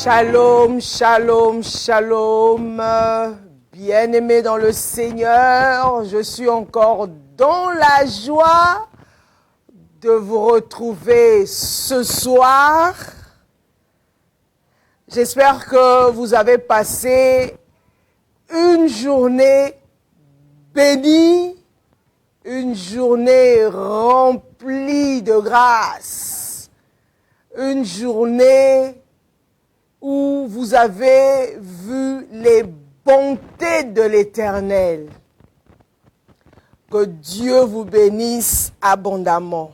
Shalom, shalom, shalom. Bien-aimés dans le Seigneur, je suis encore dans la joie de vous retrouver ce soir. J'espère que vous avez passé une journée bénie, une journée remplie de grâce, une journée où vous avez vu les bontés de l'Éternel. Que Dieu vous bénisse abondamment.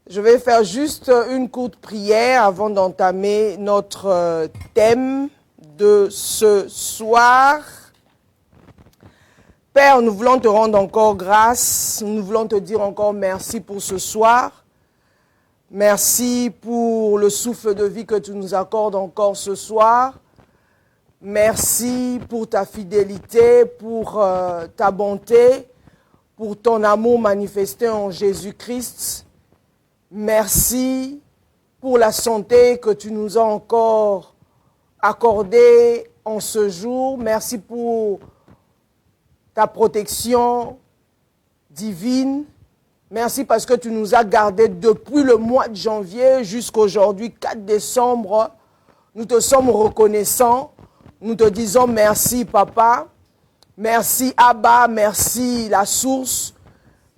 Je vais faire juste une courte prière avant d'entamer notre thème de ce soir. Père, nous voulons te rendre encore grâce, nous voulons te dire encore merci pour ce soir. Merci pour le souffle de vie que tu nous accordes encore ce soir. Merci pour ta fidélité, pour ta bonté, pour ton amour manifesté en Jésus-Christ. Merci pour la santé que tu nous as encore accordée en ce jour. Merci pour ta protection divine. Merci parce que tu nous as gardés depuis le mois de janvier jusqu'aujourd'hui, 4 décembre. Nous te sommes reconnaissants. Nous te disons merci, Papa. Merci, Abba. Merci, la source.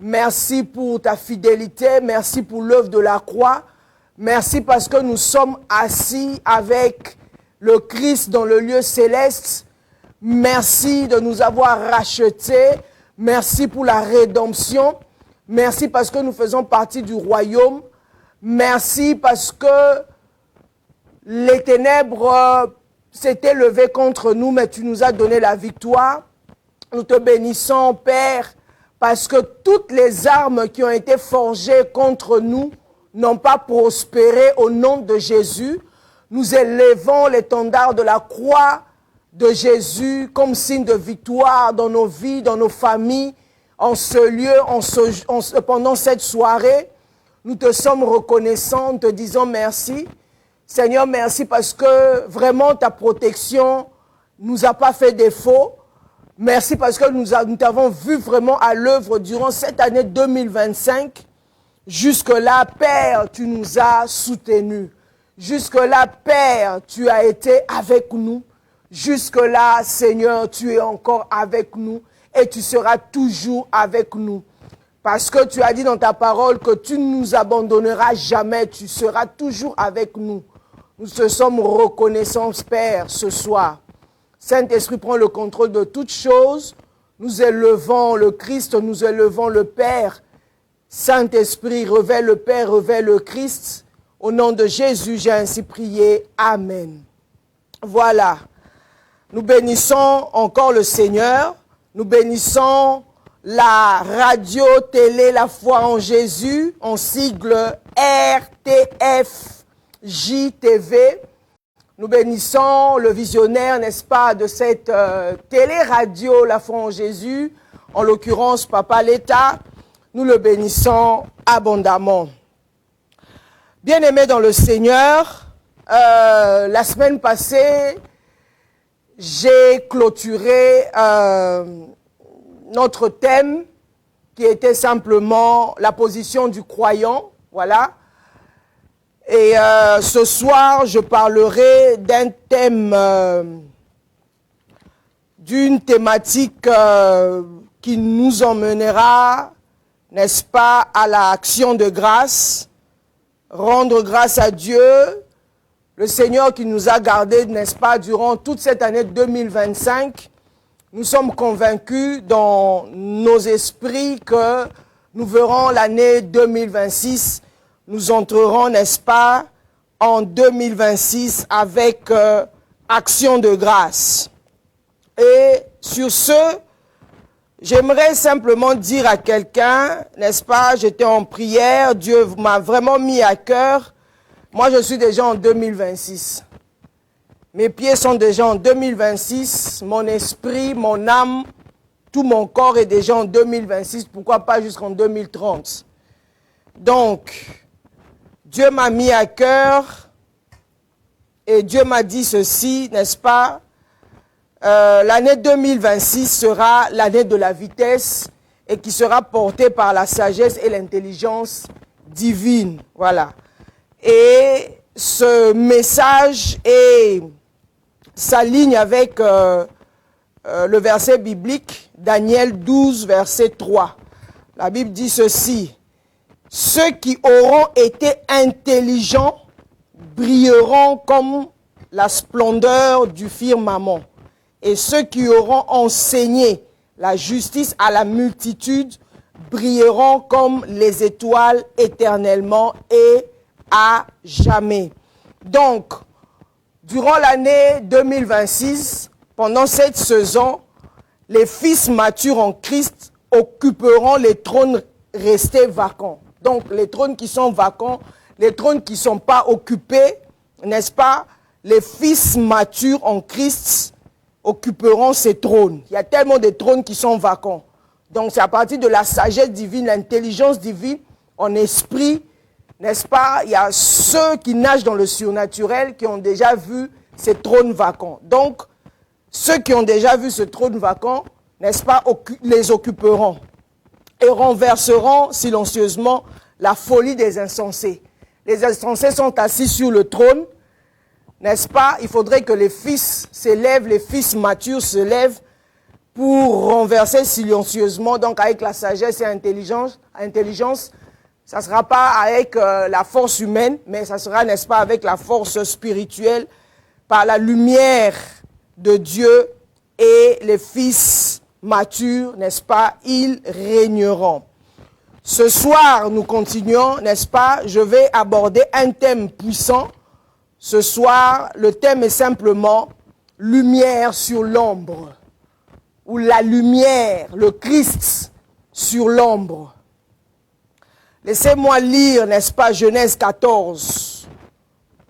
Merci pour ta fidélité. Merci pour l'œuvre de la croix. Merci parce que nous sommes assis avec le Christ dans le lieu céleste. Merci de nous avoir rachetés. Merci pour la rédemption. Merci parce que nous faisons partie du royaume. Merci parce que les ténèbres s'étaient levées contre nous, mais tu nous as donné la victoire. Nous te bénissons, Père, parce que toutes les armes qui ont été forgées contre nous n'ont pas prospéré au nom de Jésus. Nous élevons l'étendard de la croix de Jésus comme signe de victoire dans nos vies, dans nos familles, en ce lieu, pendant cette soirée. Nous te sommes reconnaissants, nous te disons merci. Seigneur, merci parce que vraiment ta protection nous a pas fait défaut. Merci parce que nous t'avons vu vraiment à l'œuvre durant cette année 2025. Jusque-là, Père, tu nous as soutenus. Jusque-là, Père, tu as été avec nous. Jusque-là, Seigneur, tu es encore avec nous. Et tu seras toujours avec nous. Parce que tu as dit dans ta parole que tu ne nous abandonneras jamais. Tu seras toujours avec nous. Nous te sommes reconnaissants, Père, ce soir. Saint-Esprit, prends le contrôle de toutes choses. Nous élevons le Christ, nous élevons le Père. Saint-Esprit, révèle le Père, révèle le Christ. Au nom de Jésus, j'ai ainsi prié. Amen. Voilà. Nous bénissons encore le Seigneur. Nous bénissons la radio, télé, la foi en Jésus, en sigle RTF JTV. Nous bénissons le visionnaire, n'est-ce pas, de cette télé-radio, la foi en Jésus, en l'occurrence Papa l'État. Nous le bénissons abondamment. Bien-aimés dans le Seigneur, la semaine passée, j'ai clôturé notre thème qui était simplement la position du croyant, voilà. Et ce soir, je parlerai d'un thème, d'une thématique qui nous emmènera, n'est-ce pas, à l'action de grâce, rendre grâce à Dieu, le Seigneur qui nous a gardés, n'est-ce pas, durant toute cette année 2025. Nous sommes convaincus dans nos esprits que nous verrons l'année 2026. Nous entrerons, n'est-ce pas, en 2026 avec action de grâce. Et sur ce, j'aimerais simplement dire à quelqu'un, n'est-ce pas, j'étais en prière, Dieu m'a vraiment mis à cœur. Moi, je suis déjà en 2026. Mes pieds sont déjà en 2026. Mon esprit, mon âme, tout mon corps est déjà en 2026. Pourquoi pas jusqu'en 2030? Donc, Dieu m'a mis à cœur Et Dieu m'a dit ceci, n'est-ce pas? L'année 2026 sera l'année de la vitesse et qui sera portée par la sagesse et l'intelligence divine. Voilà. Et ce message s'aligne avec le verset biblique, Daniel 12, verset 3. La Bible dit ceci: ceux qui auront été intelligents brilleront comme la splendeur du firmament, et ceux qui auront enseigné la justice à la multitude brilleront comme les étoiles éternellement et à jamais. Donc, durant l'année 2026, pendant cette saison, les fils matures en Christ occuperont les trônes restés vacants. Donc, les trônes qui sont vacants, les trônes qui ne sont pas occupés, n'est-ce pas? Les fils matures en Christ occuperont ces trônes. Il y a tellement de trônes qui sont vacants. Donc, c'est à partir de la sagesse divine, l'intelligence divine, en esprit, n'est-ce pas? Il y a ceux qui nagent dans le surnaturel qui ont déjà vu ces trônes vacants. Donc, ceux qui ont déjà vu ce trône vacant, n'est-ce pas, les occuperont et renverseront silencieusement la folie des insensés. Les insensés sont assis sur le trône, n'est-ce pas? Il faudrait que les fils s'élèvent, les fils matures se lèvent pour renverser silencieusement, donc avec la sagesse et l'intelligence. Ça ne sera pas avec la force humaine, mais ça sera, n'est-ce pas, avec la force spirituelle, par la lumière de Dieu, et les fils matures, n'est-ce pas, ils régneront. Ce soir, nous continuons, n'est-ce pas, je vais aborder un thème puissant. Ce soir, le thème est simplement « Lumière sur l'ombre » ou « La lumière, le Christ sur l'ombre ». Laissez-moi lire, n'est-ce pas, Genèse 14.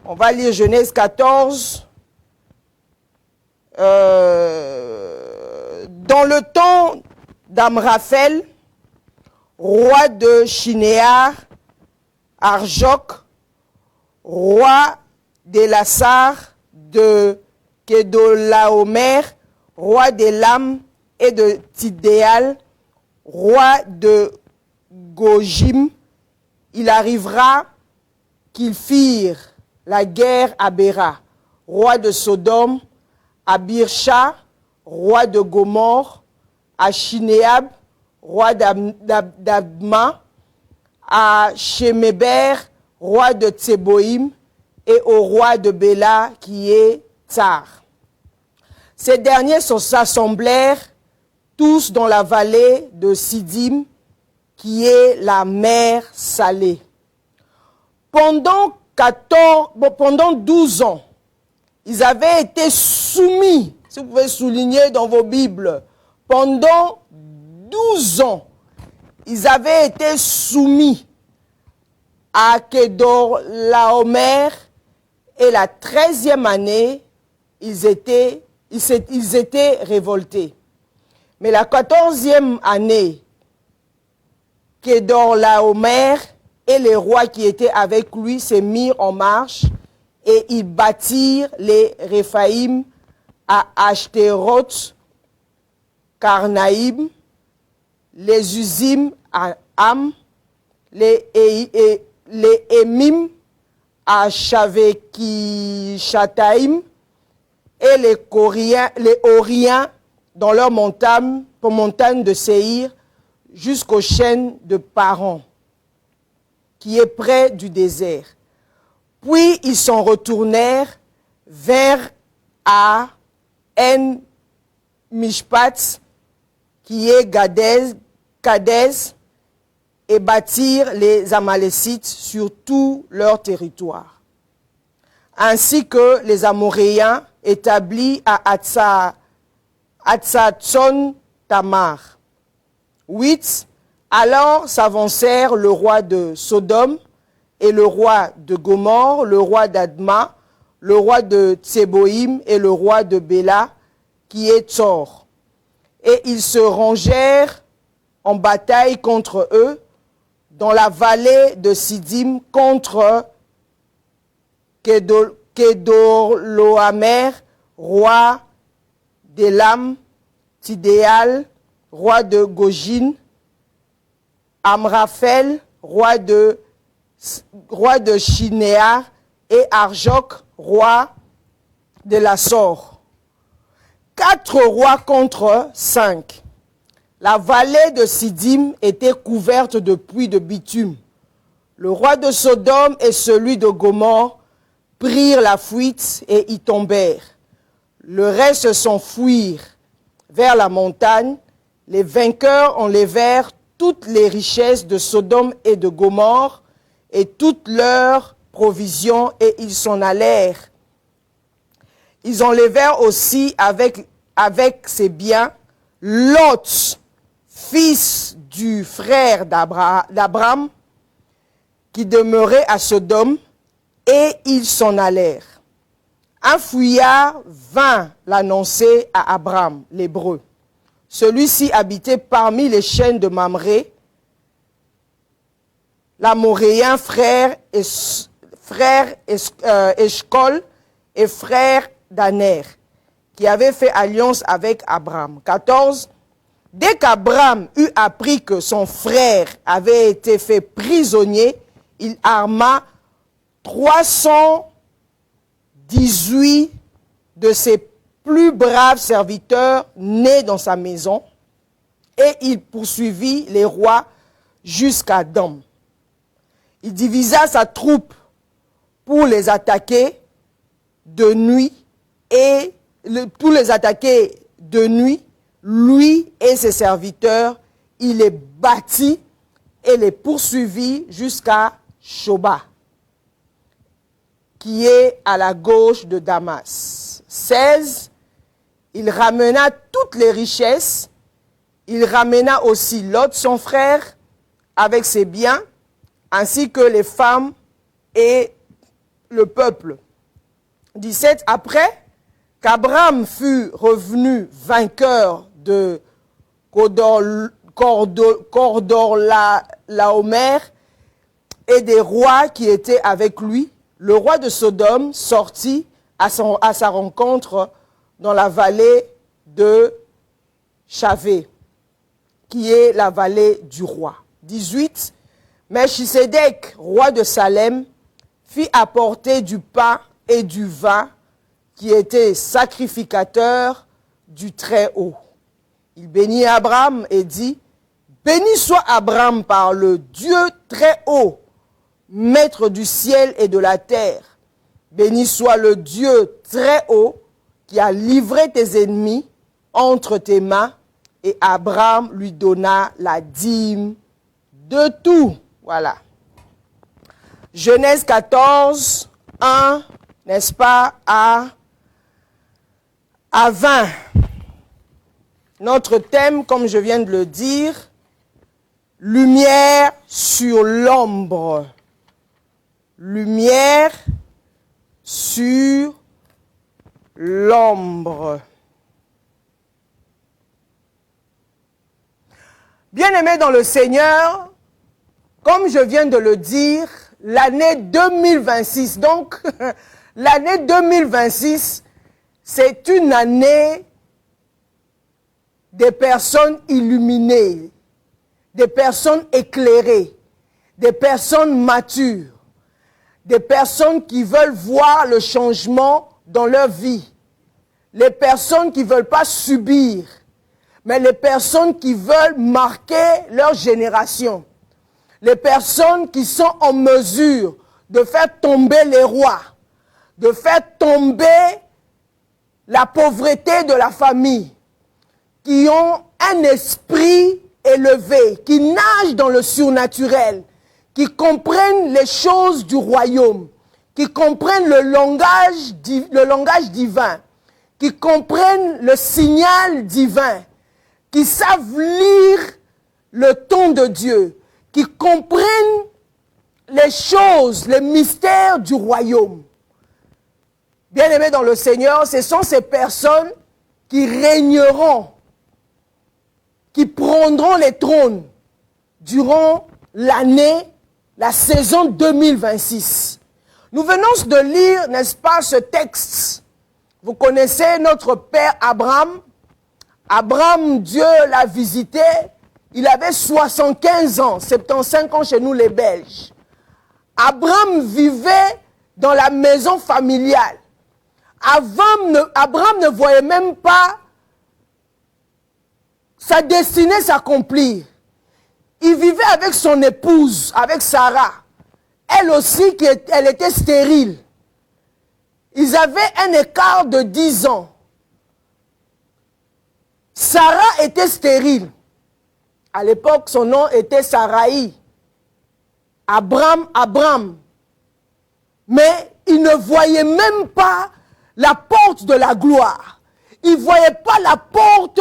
On va lire Genèse 14. Dans le temps d'Amraphel, roi de Shinéar, Arjok, roi d'Elassar, de Kedolaomer, roi d'Elam et de Tidéal, roi de Gojim, il arrivera qu'ils firent la guerre à Béra, roi de Sodome, à Birsha, roi de Gomorre, à Shinéab, roi d'Adma, à Sheméber, roi de Tseboïm, et au roi de Béla, qui est Tsar. Ces derniers s'assemblèrent tous dans la vallée de Sidim, qui est la mer salée. Pendant 12 ans, ils avaient été soumis, si vous pouvez souligner dans vos Bibles, pendant 12 ans, ils avaient été soumis à Kedorlaomer, et la 13e année, ils étaient révoltés. Mais la 14e année, Kedorlaomer et les rois qui étaient avec lui se mirent en marche et ils bâtirent les Réphaïm à Ashtéroth, Karnaïm, les Uzim à Am, les Émim à Shavekishataïm et les Oriens dans leur montagne de Séhir jusqu'aux chaînes de Paran, qui est près du désert. Puis ils s'en retournèrent vers En Mishpat, qui est Kadès, et bâtirent les Amalécites sur tout leur territoire, ainsi que les Amoréens établis à Hatzatson Tamar. 8. Alors s'avancèrent le roi de Sodome et le roi de Gomorre, le roi d'Adma, le roi de Tseboïm et le roi de Béla, qui est Tsor. Et ils se rangèrent en bataille contre eux dans la vallée de Sidim contre Kedorloamer, roi d'Élam, Tidéal, roi de Gojin, Amraphel, roi de Shinéar, et Arjok, roi de Lassor. 4 rois contre 5. La vallée de Siddim était couverte de puits de bitume. Le roi de Sodome et celui de Gomorrhe prirent la fuite et y tombèrent. Le reste s'enfuirent vers la montagne. Les vainqueurs enlevèrent toutes les richesses de Sodome et de Gomorrhe et toutes leurs provisions, et ils s'en allèrent. Ils enlevèrent aussi avec ses biens Lot, fils du frère d'Abraham, qui demeurait à Sodome, et ils s'en allèrent. Un fouillard vint l'annoncer à Abraham, l'Hébreu. Celui-ci habitait parmi les chaînes de Mamré, l'Amoréen frère Eshcol et frère d'Aner, qui avait fait alliance avec Abraham. 14. Dès qu'Abraham eut appris que son frère avait été fait prisonnier, il arma 318 de ses plus braves serviteurs nés dans sa maison, et il poursuivit les rois jusqu'à Dan. Il divisa sa troupe pour les attaquer de nuit, lui et ses serviteurs, il les battit et les poursuivit jusqu'à Shoba, qui est à la gauche de Damas. 16. Il ramena toutes les richesses. Il ramena aussi Lot, son frère, avec ses biens, ainsi que les femmes et le peuple. 17. Après qu'Abraham fut revenu vainqueur de Kordorlaomer et des rois qui étaient avec lui, le roi de Sodome sortit à sa rencontre dans la vallée de Chavé, qui est la vallée du roi. 18. Melchisédek, roi de Salem, fit apporter du pain et du vin, qui était sacrificateur du Très-Haut. Il bénit Abraham et dit, « Béni soit Abraham par le Dieu Très-Haut, maître du ciel et de la terre. Béni soit le Dieu Très-Haut qui a livré tes ennemis entre tes mains. » Et Abraham lui donna la dîme de tout. Voilà. Genèse 14, 1, n'est-ce pas, à 20. Notre thème, comme je viens de le dire, lumière sur l'ombre. Lumière sur l'ombre. Bien-aimés dans le Seigneur, comme je viens de le dire, l'année 2026, donc l'année 2026, c'est une année des personnes illuminées, des personnes éclairées, des personnes matures, des personnes qui veulent voir le changement dans leur vie, les personnes qui ne veulent pas subir, mais les personnes qui veulent marquer leur génération, les personnes qui sont en mesure de faire tomber les rois, de faire tomber la pauvreté de la famille, qui ont un esprit élevé, qui nagent dans le surnaturel, qui comprennent les choses du royaume, qui comprennent le langage divin, qui comprennent le signal divin, qui savent lire le ton de Dieu, qui comprennent les choses, les mystères du royaume. Bien-aimés dans le Seigneur, ce sont ces personnes qui régneront, qui prendront les trônes durant l'année, la saison 2026. Nous venons de lire, n'est-ce pas, ce texte. Vous connaissez notre père Abraham. Abraham, Dieu l'a visité. Il avait 75 ans, 75 ans chez nous les Belges. Abraham vivait dans la maison familiale. Abraham ne voyait même pas sa destinée s'accomplir. Il vivait avec son épouse, avec Sarah. Elle aussi, elle était stérile. Ils avaient un écart de 10 ans. Sarah était stérile. À l'époque, son nom était Saraï. Abraham. Mais il ne voyait même pas la porte de la gloire. Il ne voyait pas la porte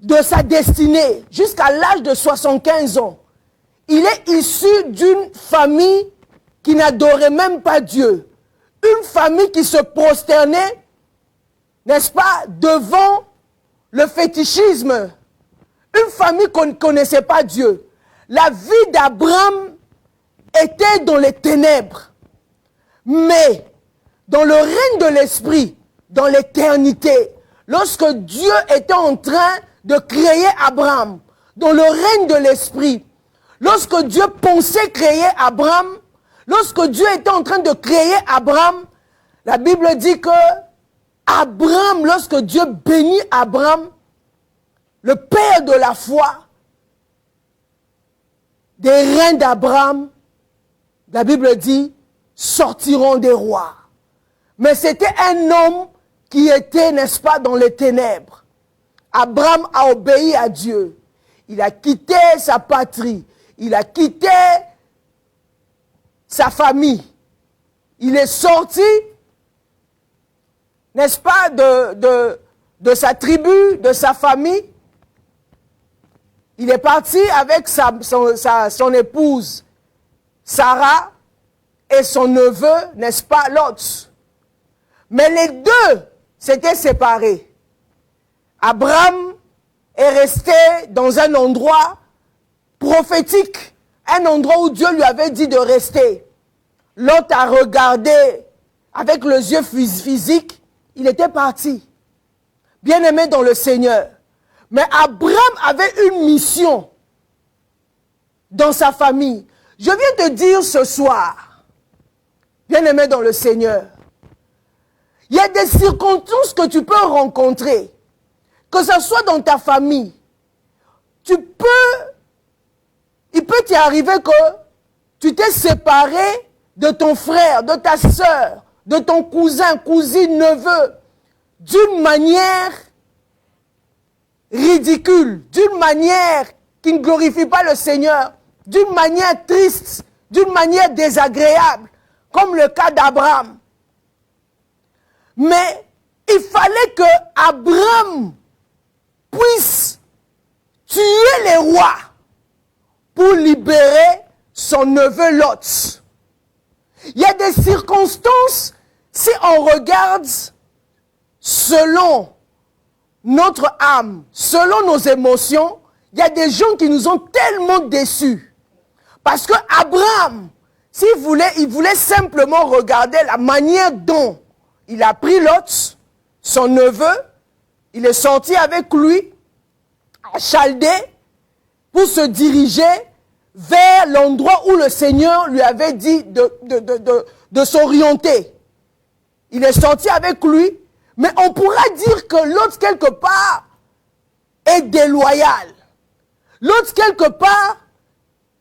de sa destinée jusqu'à l'âge de 75 ans. Il est issu d'une famille qui n'adorait même pas Dieu. Une famille qui se prosternait, n'est-ce pas, devant le fétichisme. Une famille qui ne connaissait pas Dieu. La vie d'Abraham était dans les ténèbres. Mais dans le règne de l'esprit, dans l'éternité, lorsque Dieu était en train de créer Abraham, dans le règne de l'esprit, lorsque Dieu pensait créer Abraham, lorsque Dieu était en train de créer Abraham, la Bible dit que Abraham, lorsque Dieu bénit Abraham, le père de la foi, des reins d'Abraham, la Bible dit, sortiront des rois. Mais c'était un homme qui était, n'est-ce pas, dans les ténèbres. Abraham a obéi à Dieu. Il a quitté sa patrie. Il a quitté sa famille. Il est sorti, n'est-ce pas, de sa tribu, de sa famille. Il est parti avec son épouse Sarah et son neveu, n'est-ce pas, Lot. Mais les deux s'étaient séparés. Abraham est resté dans un endroit prophétique, un endroit où Dieu lui avait dit de rester. Lot a regardé avec les yeux physiques, il était parti. Bien-aimé dans le Seigneur. Mais Abraham avait une mission dans sa famille. Je viens te dire ce soir, bien-aimé dans le Seigneur, il y a des circonstances que tu peux rencontrer, que ce soit dans ta famille. Il peut t'y arriver que tu t'es séparé de ton frère, de ta sœur, de ton cousin, cousine, neveu, d'une manière ridicule, d'une manière qui ne glorifie pas le Seigneur, d'une manière triste, d'une manière désagréable, comme le cas d'Abraham. Mais il fallait que Abraham puisse tuer les rois pour libérer son neveu Lot. Il y a des circonstances, si on regarde selon notre âme, selon nos émotions, il y a des gens qui nous ont tellement déçus. Parce que Abraham, il voulait simplement regarder la manière dont il a pris Lot, son neveu, il est sorti avec lui à Chaldée pour se diriger vers l'endroit où le Seigneur lui avait dit de s'orienter. Il est sorti avec lui, mais on pourra dire que l'autre quelque part est déloyal. L'autre quelque part,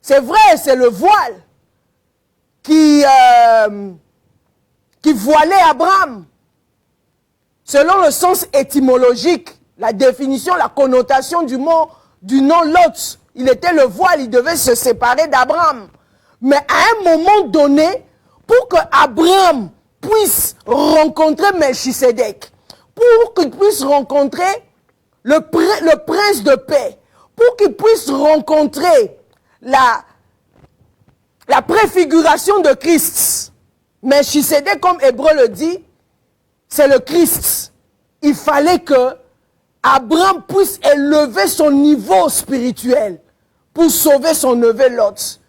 c'est vrai, c'est le voile qui voilait Abraham. Selon le sens étymologique, la définition, la connotation du nom Lot, il était le voile, il devait se séparer d'Abraham. Mais à un moment donné, pour que Abraham puisse rencontrer Melchisédek, pour qu'il puisse rencontrer le prince de paix, pour qu'il puisse rencontrer la préfiguration de Christ. Melchisédek, comme Hébreu le dit, c'est le Christ. Il fallait que Abraham puisse élever son niveau spirituel pour sauver son neveu Lot.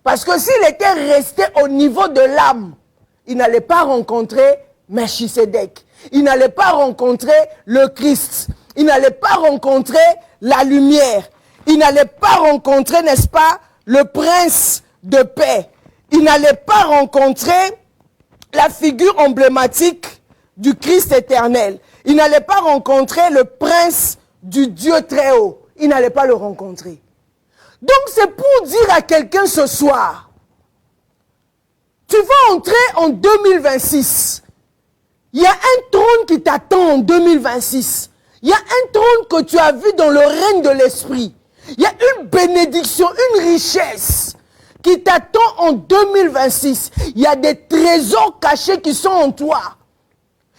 Parce que s'il était resté au niveau de l'âme, il n'allait pas rencontrer Melchisedec. Il n'allait pas rencontrer le Christ. Il n'allait pas rencontrer la lumière. Il n'allait pas rencontrer, n'est-ce pas, le prince de paix. Il n'allait pas rencontrer la figure emblématique du Christ éternel. Il n'allait pas rencontrer le prince du Dieu très haut. Il n'allait pas le rencontrer. Donc c'est pour dire à quelqu'un ce soir, tu vas entrer en 2026. Il y a un trône qui t'attend en 2026. Il y a un trône que tu as vu dans le règne de l'Esprit. Il y a une bénédiction, une richesse qui t'attend en 2026. Il y a des trésors cachés qui sont en toi.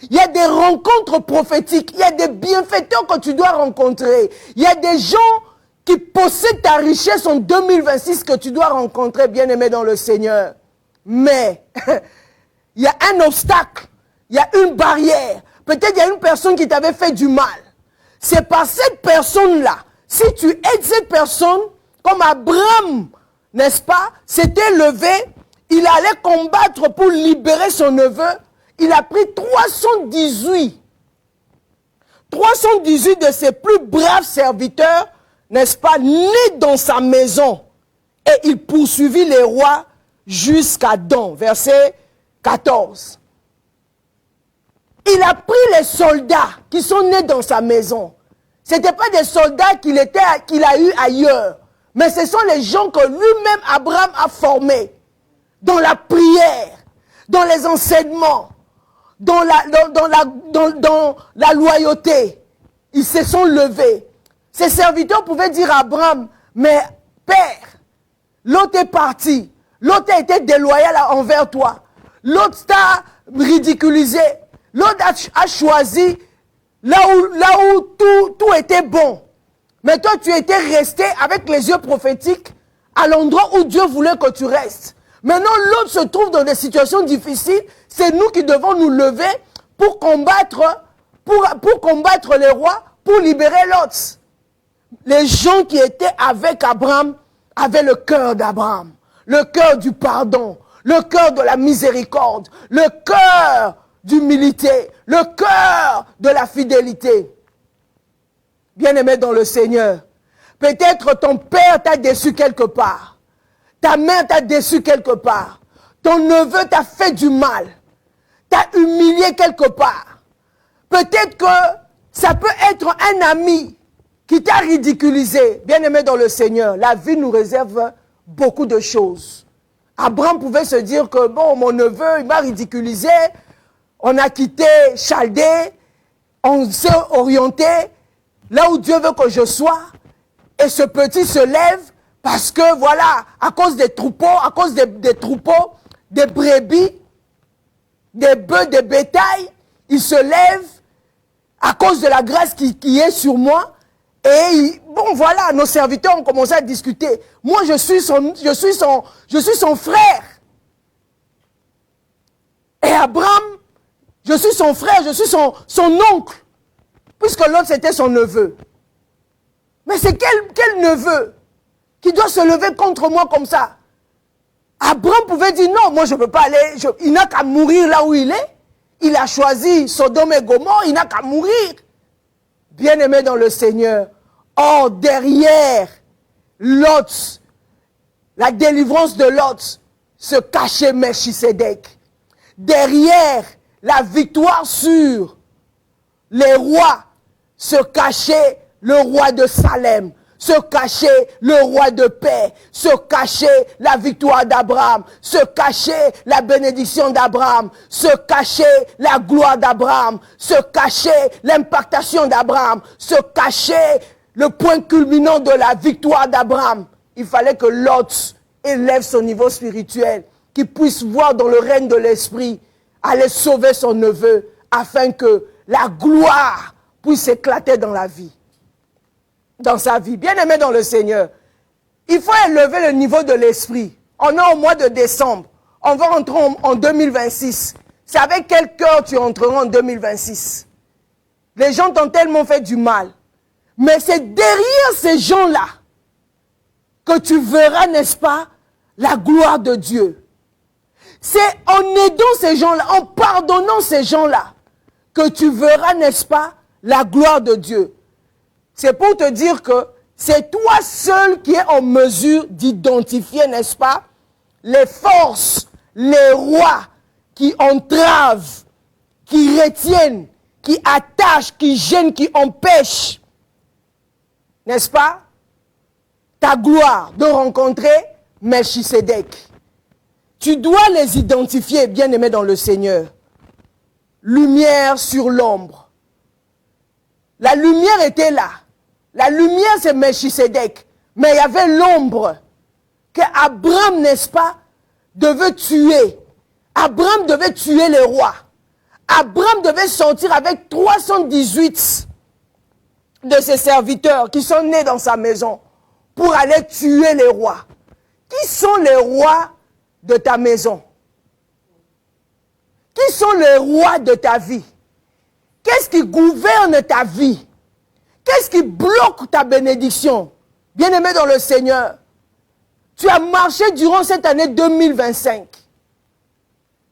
Il y a des rencontres prophétiques. Il y a des bienfaiteurs que tu dois rencontrer. Il y a des gens qui possèdent ta richesse en 2026 que tu dois rencontrer, bien-aimé dans le Seigneur. Mais, il y a un obstacle. Il y a une barrière. Peut-être il y a une personne qui t'avait fait du mal. C'est par cette personne-là. Si tu aides cette personne, comme Abraham, n'est-ce pas, s'était levé, il allait combattre pour libérer son neveu. Il a pris 318 de ses plus braves serviteurs, n'est-ce pas, nés dans sa maison. Et il poursuivit les rois jusqu'à Dan, verset 14. Il a pris les soldats qui sont nés dans sa maison. Ce n'étaient pas des soldats qu'il a eu ailleurs. Mais ce sont les gens que lui-même, Abraham, a formés. Dans la prière, dans les enseignements, dans la loyauté. Ils se sont levés. Ces serviteurs pouvaient dire à Abraham, mais Père, l'autre est parti. L'autre a été déloyal envers toi. L'autre t'a ridiculisé. L'autre a choisi là où tout était bon. Mais toi, tu étais resté avec les yeux prophétiques à l'endroit où Dieu voulait que tu restes. Maintenant, l'autre se trouve dans des situations difficiles. C'est nous qui devons nous lever pour combattre les rois, pour libérer l'autre. Les gens qui étaient avec Abraham avaient le cœur d'Abraham, le cœur du pardon, le cœur de la miséricorde, le cœur d'humilité, le cœur de la fidélité. Bien-aimé dans le Seigneur, peut-être ton père t'a déçu quelque part. Ta mère t'a déçu quelque part. Ton neveu t'a fait du mal. T'a humilié quelque part. Peut-être que ça peut être un ami qui t'a ridiculisé. Bien-aimé dans le Seigneur, la vie nous réserve beaucoup de choses. Abraham pouvait se dire que, bon, mon neveu, il m'a ridiculisé. On a quitté Chaldée. On s'est orienté là où Dieu veut que je sois. Et ce petit se lève parce que, voilà, à cause des troupeaux, des brebis, des bœufs, des bétails, il se lève à cause de la grâce qui est sur moi. Et bon, voilà, nos serviteurs ont commencé à discuter. Moi, je suis son frère. Et Abraham, je suis son frère, je suis son oncle. Puisque l'autre, c'était son neveu. Mais c'est quel neveu qui doit se lever contre moi comme ça? Abraham pouvait dire non, moi je ne peux pas aller. Il n'a qu'à mourir là où il est. Il a choisi Sodome et Gomorrhe, il n'a qu'à mourir. Bien-aimé dans le Seigneur. Or, derrière Lot, la délivrance de Lot, se cachait Melchisedec. Derrière la victoire sur les rois, se cachait le roi de Salem, se cachait le roi de paix, se cachait la victoire d'Abraham, se cachait la bénédiction d'Abraham, se cachait la gloire d'Abraham, se cachait l'impactation d'Abraham, se cachait le point culminant de la victoire d'Abraham. Il fallait que Lot élève son niveau spirituel, qu'il puisse voir dans le règne de l'esprit, aller sauver son neveu, afin que la gloire puisse éclater dans la vie. Dans sa vie. Bien-aimé dans le Seigneur, il faut élever le niveau de l'esprit. On est au mois de décembre. On va rentrer en 2026. C'est avec quel cœur tu entreras en 2026? Les gens t'ont tellement fait du mal. Mais c'est derrière ces gens-là que tu verras, n'est-ce pas, la gloire de Dieu. C'est en aidant ces gens-là, en pardonnant ces gens-là, que tu verras, n'est-ce pas, la gloire de Dieu. C'est pour te dire que c'est toi seul qui es en mesure d'identifier, n'est-ce pas, les forces, les rois qui entravent, qui retiennent, qui attachent, qui gênent, qui empêchent, n'est-ce pas, ta gloire de rencontrer Melchisédek. Tu dois les identifier, bien-aimés dans le Seigneur. Lumière sur l'ombre. La lumière était là. La lumière, c'est Melchisédek. Mais il y avait l'ombre que Abraham, n'est-ce pas, devait tuer. Abraham devait tuer les rois. Abraham devait sortir avec 318 de ses serviteurs qui sont nés dans sa maison pour aller tuer les rois. Qui sont les rois de ta maison? Qui sont les rois de ta vie? Qu'est-ce qui gouverne ta vie? Qu'est-ce qui bloque ta bénédiction? Bien-aimé dans le Seigneur, tu as marché durant cette année 2025.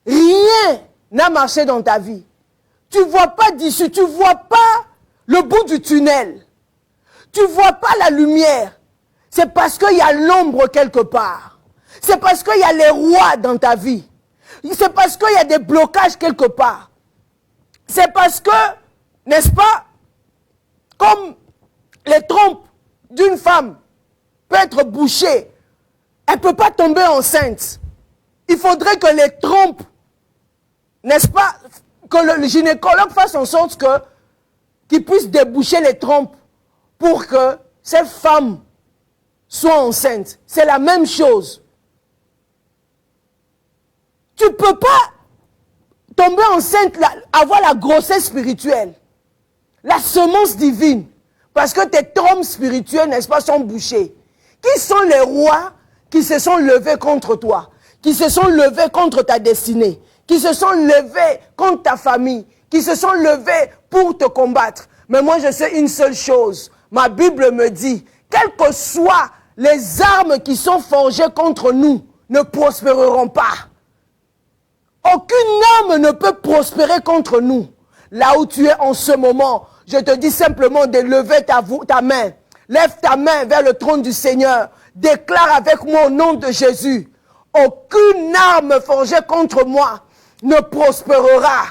Rien n'a marché dans ta vie. Tu ne vois pas d'issue, tu ne vois pas le bout du tunnel. Tu ne vois pas la lumière. C'est parce qu'il y a l'ombre quelque part. C'est parce qu'il y a les rois dans ta vie. C'est parce qu'il y a des blocages quelque part. C'est parce que, n'est-ce pas, comme les trompes d'une femme peuvent être bouchées, elle ne peut pas tomber enceinte. Il faudrait que les trompes, n'est-ce pas, que le gynécologue fasse en sorte qu'il puisse déboucher les trompes pour que cette femme soit enceinte. C'est la même chose. Tu ne peux pas tomber enceinte, avoir la grossesse spirituelle, la semence divine, parce que tes trompes spirituelles, n'est-ce pas, sont bouchées. Qui sont les rois qui se sont levés contre toi, qui se sont levés contre ta destinée, qui se sont levés contre ta famille, qui se sont levés pour te combattre? Mais moi, je sais une seule chose. Ma Bible me dit, quelles que soient les armes qui sont forgées contre nous, ne prospéreront pas. Aucune arme ne peut prospérer contre nous. Là où tu es en ce moment, je te dis simplement de lever ta main. Lève ta main vers le trône du Seigneur. Déclare avec moi au nom de Jésus. Aucune arme forgée contre moi ne prospérera.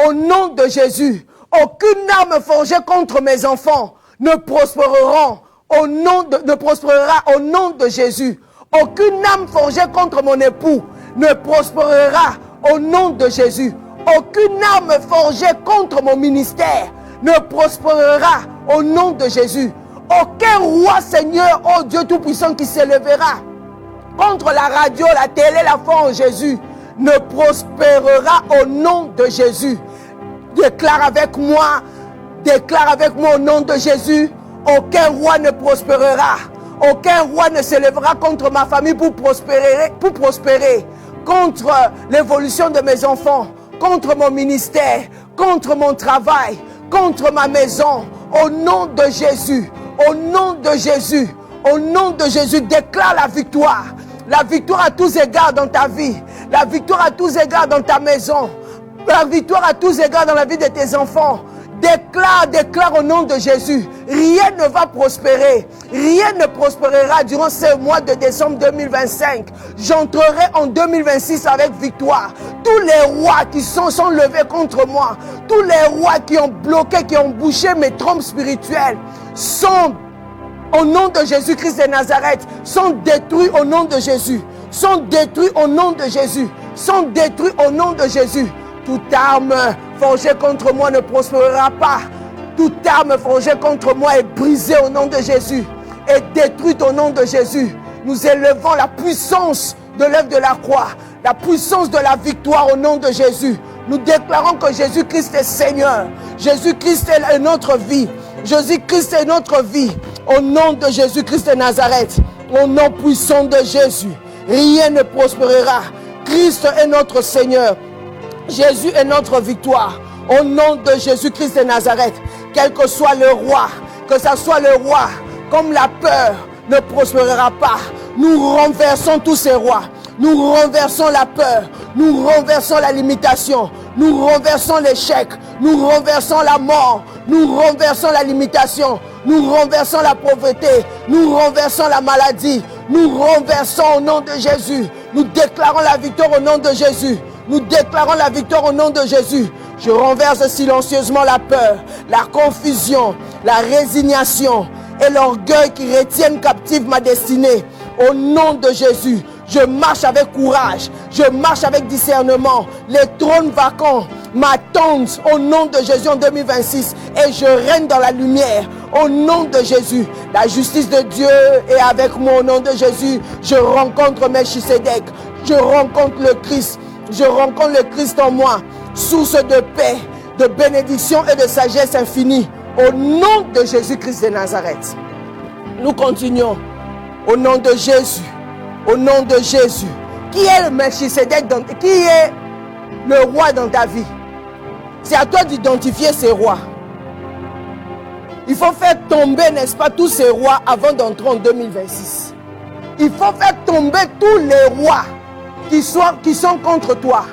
Au nom de Jésus. Aucune arme forgée contre mes enfants ne prospérera au nom de Jésus. Aucune arme forgée contre mon époux ne prospérera au nom de Jésus. Aucune arme forgée contre mon ministère ne prospérera au nom de Jésus. Aucun roi, Seigneur, oh Dieu Tout-Puissant, qui s'élèvera contre la radio, la télé, la foi en Jésus, ne prospérera au nom de Jésus. Déclare avec moi au nom de Jésus, aucun roi ne prospérera. Aucun roi ne s'élèvera contre ma famille pour prospérer, contre l'évolution de mes enfants, contre mon ministère, contre mon travail, contre ma maison. Au nom de Jésus, au nom de Jésus, au nom de Jésus, déclare la victoire. La victoire à tous égards dans ta vie, la victoire à tous égards dans ta maison, la victoire à tous égards dans la vie de tes enfants. Déclare au nom de Jésus. Rien ne va prospérer. Rien ne prospérera durant ce mois de décembre 2025. J'entrerai en 2026 avec victoire. Tous les rois qui sont levés contre moi, tous les rois qui ont bloqué, qui ont bouché mes trompes spirituelles, sont, au nom de Jésus-Christ de Nazareth, sont détruits au nom de Jésus. Sont détruits au nom de Jésus. Sont détruits au nom de Jésus. Toute arme forgée contre moi ne prospérera pas. Toute arme forgée contre moi est brisée au nom de Jésus. Et détruite au nom de Jésus. Nous élevons la puissance de l'œuvre de la croix. La puissance de la victoire au nom de Jésus. Nous déclarons que Jésus-Christ est Seigneur. Jésus-Christ est notre vie. Jésus-Christ est notre vie. Au nom de Jésus-Christ de Nazareth. Au nom puissant de Jésus. Rien ne prospérera. Christ est notre Seigneur. Jésus est notre victoire. Au nom de Jésus-Christ de Nazareth, quel que soit le roi, que ce soit le roi, comme la peur ne prospérera pas, nous renversons tous ces rois. Nous renversons la peur. Nous renversons la limitation. Nous renversons l'échec. Nous renversons la mort. Nous renversons la limitation. Nous renversons la pauvreté. Nous renversons la maladie. Nous renversons au nom de Jésus. Nous déclarons la victoire au nom de Jésus. Nous déclarons la victoire au nom de Jésus. Je renverse silencieusement la peur, la confusion, la résignation et l'orgueil qui retiennent captive ma destinée. Au nom de Jésus, je marche avec courage, je marche avec discernement. Les trônes vacants m'attendent au nom de Jésus en 2026 et je règne dans la lumière. Au nom de Jésus, la justice de Dieu est avec moi. Au nom de Jésus, je rencontre Melchisedec, je rencontre le Christ, je rencontre le Christ en moi, source de paix, de bénédiction et de sagesse infinie. Au nom de Jésus-Christ de Nazareth. Nous continuons. Au nom de Jésus. Au nom de Jésus. Qui est le Melchisedec qui est le roi dans ta vie? C'est à toi d'identifier ces rois. Il faut faire tomber, n'est-ce pas, tous ces rois avant d'entrer en 2026. Il faut faire tomber tous les rois qui sont contre toi.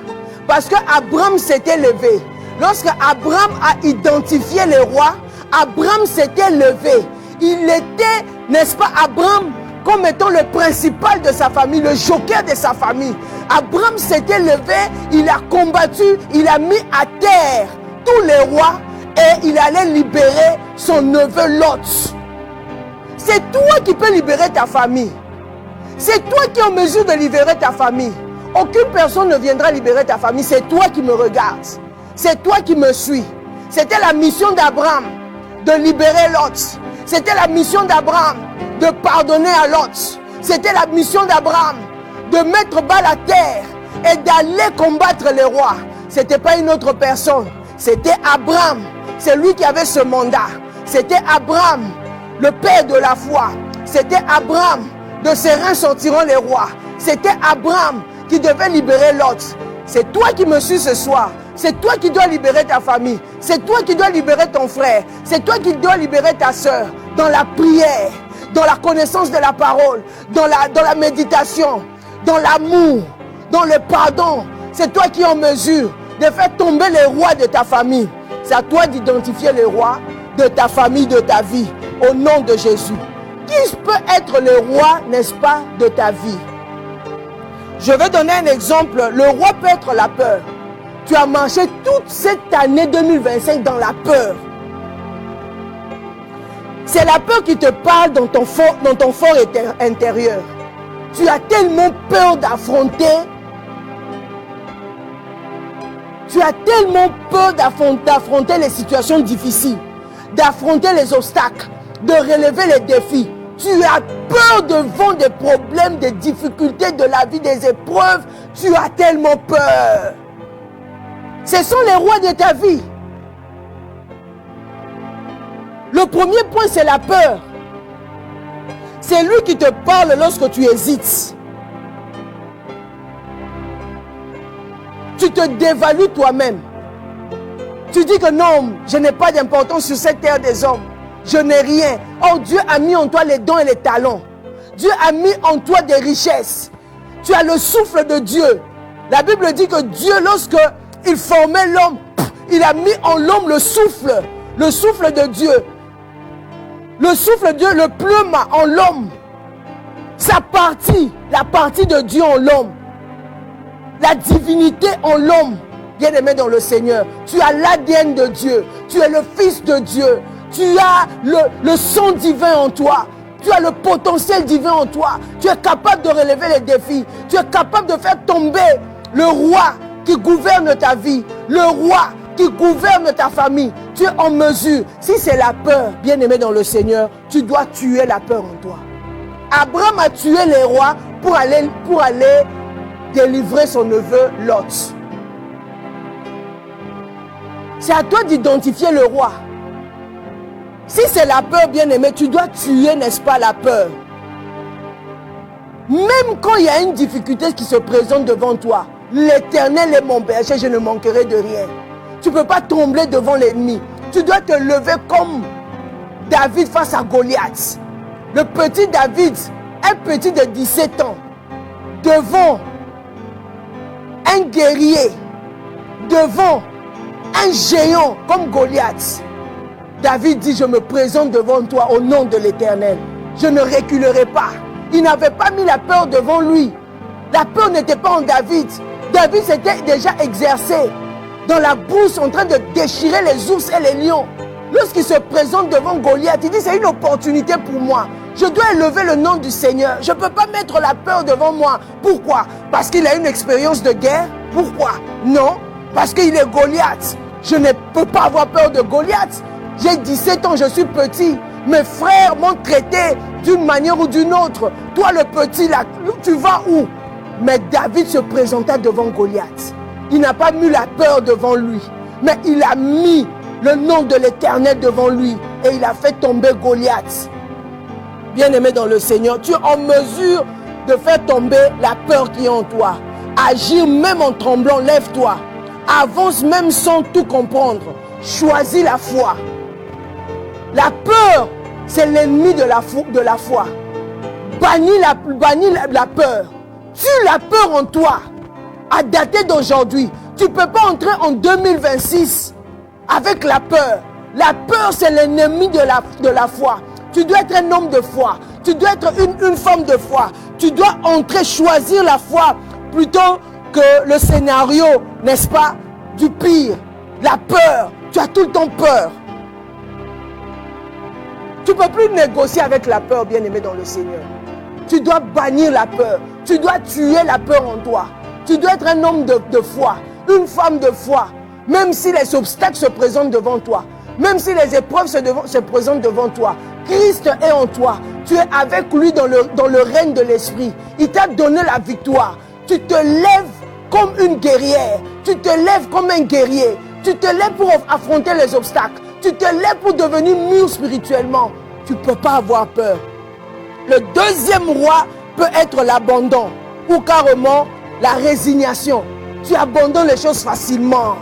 Parce que Abraham s'était levé. Lorsque Abraham a identifié les rois, Abraham s'était levé. Il était, n'est-ce pas, Abraham comme étant le principal de sa famille, le joker de sa famille. Abraham s'était levé, il a combattu, il a mis à terre tous les rois et il allait libérer son neveu Lot. C'est toi qui peux libérer ta famille. C'est toi qui es en mesure de libérer ta famille. Aucune personne ne viendra libérer ta famille. C'est toi qui me regardes. C'est toi qui me suis. C'était la mission d'Abraham de libérer Lot. C'était la mission d'Abraham de pardonner à Lot. C'était la mission d'Abraham de mettre bas la terre et d'aller combattre les rois. Ce n'était pas une autre personne. C'était Abraham. C'est lui qui avait ce mandat. C'était Abraham, le père de la foi. C'était Abraham. De ses reins sortiront les rois. C'était Abraham qui devait libérer Lot. C'est toi qui me suis ce soir. C'est toi qui dois libérer ta famille. C'est toi qui dois libérer ton frère. C'est toi qui dois libérer ta soeur. Dans la prière, dans la connaissance de la parole, dans la méditation, dans l'amour, dans le pardon. C'est toi qui es en mesure de faire tomber les rois de ta famille. C'est à toi d'identifier les rois de ta famille, de ta vie. Au nom de Jésus. Qui peut être le roi, n'est-ce pas, de ta vie? Je vais donner un exemple. Le roi peut être la peur. Tu as marché toute cette année 2025 dans la peur. C'est la peur qui te parle dans ton fort intérieur. Tu as tellement peur d'affronter. Tu as tellement peur d'affronter les situations difficiles, d'affronter les obstacles, de relever les défis. Tu as peur devant des problèmes, des difficultés de la vie, des épreuves. Tu as tellement peur. Ce sont les rois de ta vie. Le premier point, c'est la peur. C'est lui qui te parle lorsque tu hésites. Tu te dévalues toi-même. Tu dis que non, je n'ai pas d'importance sur cette terre des hommes. Je n'ai rien. Or, Dieu a mis en toi les dons et les talents. Dieu a mis en toi des richesses. Tu as le souffle de Dieu. La Bible dit que Dieu, lorsque il formait l'homme, il a mis en l'homme le souffle de Dieu. Le souffle de Dieu, le pneuma en l'homme. Sa partie, la partie de Dieu en l'homme. La divinité en l'homme. Bien-aimé dans le Seigneur, tu as l'ADN de Dieu. Tu es le Fils de Dieu. Tu as le sang divin en toi. Tu as le potentiel divin en toi. Tu es capable de relever les défis. Tu es capable de faire tomber le roi qui gouverne ta vie. Le roi qui gouverne ta famille. Tu es en mesure. Si c'est la peur, bien-aimé dans le Seigneur, tu dois tuer la peur en toi. Abraham a tué les rois pour aller délivrer son neveu Lot. C'est à toi d'identifier le roi. Si c'est la peur, bien-aimé, tu dois tuer, n'est-ce pas, la peur. Même quand il y a une difficulté qui se présente devant toi, l'Éternel est mon berger, je ne manquerai de rien. Tu ne peux pas trembler devant l'ennemi. Tu dois te lever comme David face à Goliath. Le petit David, un petit de 17 ans, devant un guerrier devant un géant comme Goliath, David dit, je me présente devant toi au nom de l'Éternel. Je ne reculerai pas. Il n'avait pas mis la peur devant lui. La peur n'était pas en David. David s'était déjà exercé dans la brousse en train de déchirer les ours et les lions. Lorsqu'il se présente devant Goliath, il dit, c'est une opportunité pour moi. Je dois élever le nom du Seigneur. Je ne peux pas mettre la peur devant moi. Pourquoi? Parce qu'il a une expérience de guerre? Pourquoi? Non, parce qu'il est Goliath. Je ne peux pas avoir peur de Goliath. J'ai 17 ans, je suis petit. Mes frères m'ont traité d'une manière ou d'une autre. Toi le petit, là, tu vas où? Mais David se présenta devant Goliath. Il n'a pas mis la peur devant lui, mais il a mis le nom de l'Éternel devant lui et il a fait tomber Goliath. Bien-aimé dans le Seigneur, tu es en mesure de faire tomber la peur qui est en toi. Agir même en tremblant, lève-toi. Avance même sans tout comprendre. Choisis la foi. La peur, c'est l'ennemi de la foi. Bannis la peur. Tue la peur en toi. À dater d'aujourd'hui, tu ne peux pas entrer en 2026 avec la peur. La peur, c'est l'ennemi de la foi. Tu dois être un homme de foi. Tu dois être une femme de foi. Tu dois entrer, choisir la foi plutôt que le scénario, n'est-ce pas, du pire. La peur. Tu as tout le temps peur. Tu ne peux plus négocier avec la peur, bien-aimé dans le Seigneur. Tu dois bannir la peur. Tu dois tuer la peur en toi. Tu dois être un homme de foi, une femme de foi. Même si les obstacles se présentent devant toi, même si les épreuves se présentent devant toi, Christ est en toi. Tu es avec lui dans le règne de l'Esprit. Il t'a donné la victoire. Tu te lèves comme une guerrière. Tu te lèves comme un guerrier. Tu te lèves pour affronter les obstacles. Tu te lèves pour devenir mûr spirituellement. Tu ne peux pas avoir peur. Le deuxième roi peut être l'abandon ou carrément la résignation. Tu abandonnes les choses facilement.